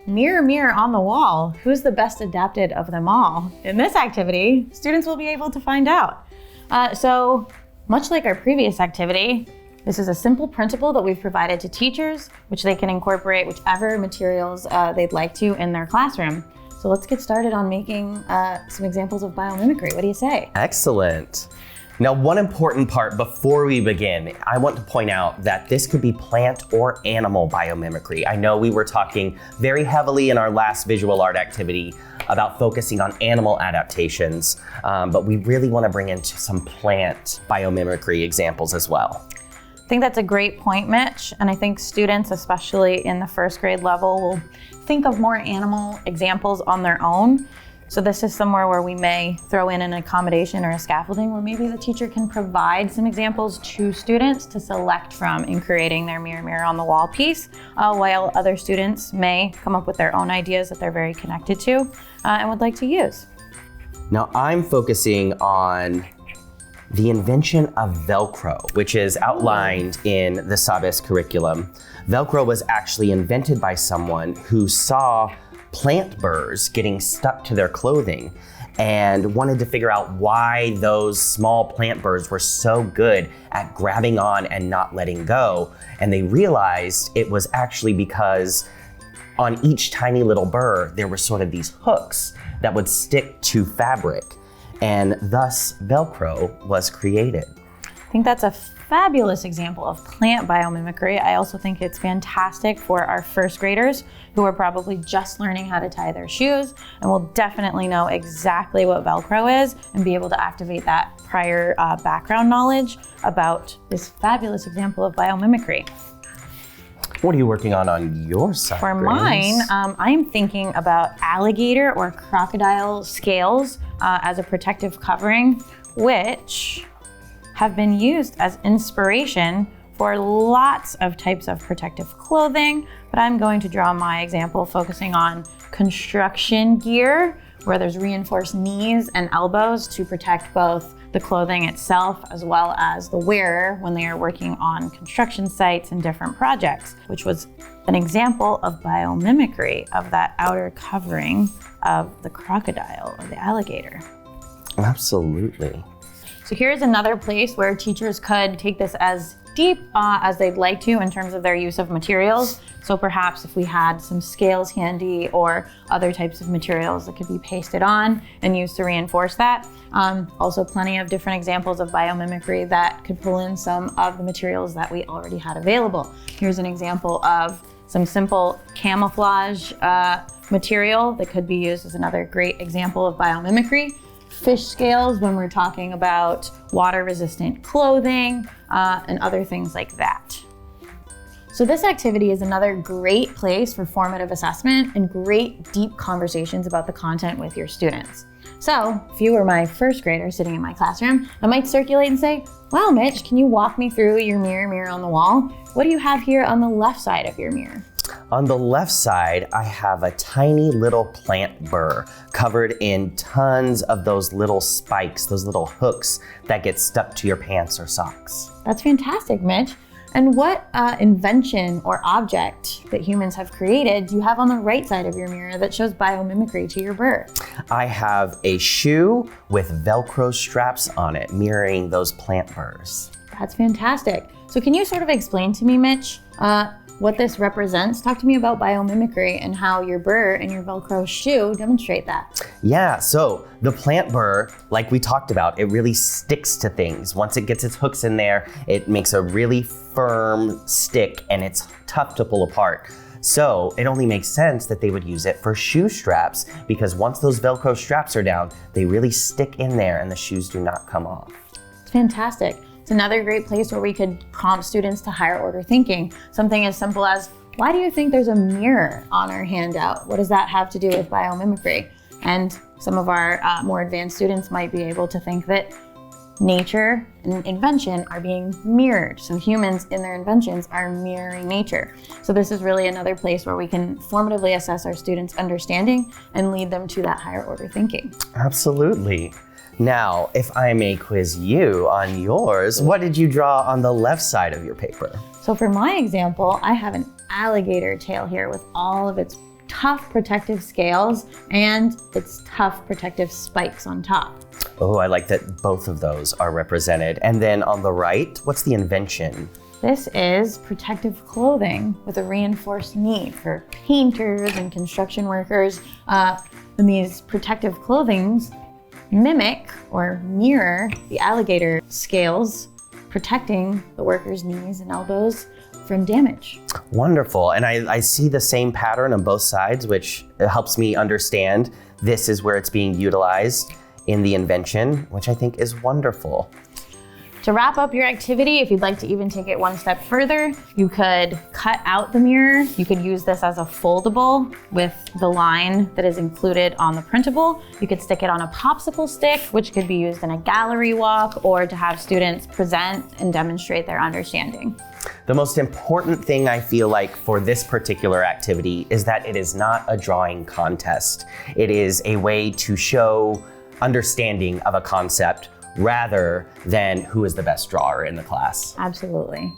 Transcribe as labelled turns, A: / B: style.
A: Mirror, mirror on the wall, who's the best adapted of them all? In this activity, students will be able to find out. So much like our previous activity, this is a simple principle that we've provided to teachers, which they can incorporate whichever materials they'd like to in their classroom. So let's get started on making some examples of biomimicry. What do you say?
B: Excellent. Now, one important part before we begin, I want to point out that this could be plant or animal biomimicry. I know we were talking very heavily in our last visual art activity about focusing on animal adaptations, but we really want to bring in some plant biomimicry examples as well.
A: I think that's a great point, Mitch, and I think students, especially in the first grade level, will think of more animal examples on their own. So this is somewhere where we may throw in an accommodation or a scaffolding where maybe the teacher can provide some examples to students to select from in creating their mirror, mirror on the wall piece, while other students may come up with their own ideas that they're very connected to and would like to use.
B: Now, I'm focusing on the invention of Velcro, which is outlined in the SABES curriculum. Velcro was actually invented by someone who saw plant burrs getting stuck to their clothing and wanted to figure out why those small plant burrs were so good at grabbing on and not letting go. And they realized it was actually because on each tiny little burr, there were sort of these hooks that would stick to fabric, and thus Velcro was created.
A: I think that's a fabulous example of plant biomimicry. I also think it's fantastic for our first graders who are probably just learning how to tie their shoes and will definitely know exactly what Velcro is and be able to activate that prior background knowledge about this fabulous example of biomimicry.
B: What are you working on your side,
A: For
B: Grace?
A: mine, I'm thinking about alligator or crocodile scales as a protective covering, which have been used as inspiration for lots of types of protective clothing, but I'm going to draw my example focusing on construction gear, where there's reinforced knees and elbows to protect both the clothing itself as well as the wearer when they are working on construction sites and different projects, which was an example of biomimicry of that outer covering of the crocodile or the alligator.
B: Absolutely.
A: So here's another place where teachers could take this as deep as they'd like to in terms of their use of materials. So perhaps if we had some scales handy or other types of materials that could be pasted on and used to reinforce that. Also plenty of different examples of biomimicry that could pull in some of the materials that we already had available. Here's an example of some simple camouflage material that could be used as another great example of biomimicry. Fish scales when we're talking about water-resistant clothing and other things like that. So this activity is another great place for formative assessment and great deep conversations about the content with your students. So if you were my first grader sitting in my classroom, I might circulate and say, wow, Mitch, can you walk me through your mirror, mirror on the wall? What do you have here on the left side of your mirror?
B: On the left side, I have a tiny little plant burr covered in tons of those little spikes, those little hooks that get stuck to your pants or socks.
A: That's fantastic, Mitch. And what invention or object that humans have created do you have on the right side of your mirror that shows biomimicry to your burr?
B: I have a shoe with Velcro straps on it, mirroring those plant burrs.
A: That's fantastic. So can you sort of explain to me, Mitch, what this represents? Talk to me about biomimicry and how your burr and your Velcro shoe demonstrate that.
B: Yeah, so the plant burr, like we talked about, it really sticks to things. Once it gets its hooks in there, it makes a really firm stick and it's tough to pull apart. So it only makes sense that they would use it for shoe straps because once those Velcro straps are down, they really stick in there and the shoes do not come off.
A: It's fantastic. It's another great place where we could prompt students to higher order thinking. Something as simple as, why do you think there's a mirror on our handout? What does that have to do with biomimicry? And some of our more advanced students might be able to think that nature and invention are being mirrored. So humans in their inventions are mirroring nature. So this is really another place where we can formatively assess our students' understanding and lead them to that higher order thinking.
B: Absolutely. Now, if I may quiz you on yours, what did you draw on the left side of your paper?
A: So for my example, I have an alligator tail here with all of its tough protective scales and its tough protective spikes on top.
B: Oh, I like that both of those are represented. And then on the right, what's the invention?
A: This is protective clothing with a reinforced knee for painters and construction workers. And these protective clothings mimic or mirror the alligator scales, protecting the workers' knees and elbows from damage.
B: Wonderful. And I see the same pattern on both sides, which helps me understand this is where it's being utilized in the invention, which I think is wonderful.
A: To wrap up your activity, if you'd like to even take it one step further, you could cut out the mirror. You could use this as a foldable with the line that is included on the printable. You could stick it on a popsicle stick, which could be used in a gallery walk or to have students present and demonstrate their understanding.
B: The most important thing I feel like for this particular activity is that it is not a drawing contest. It is a way to show understanding of a concept rather than who is the best drawer in the class.
A: Absolutely.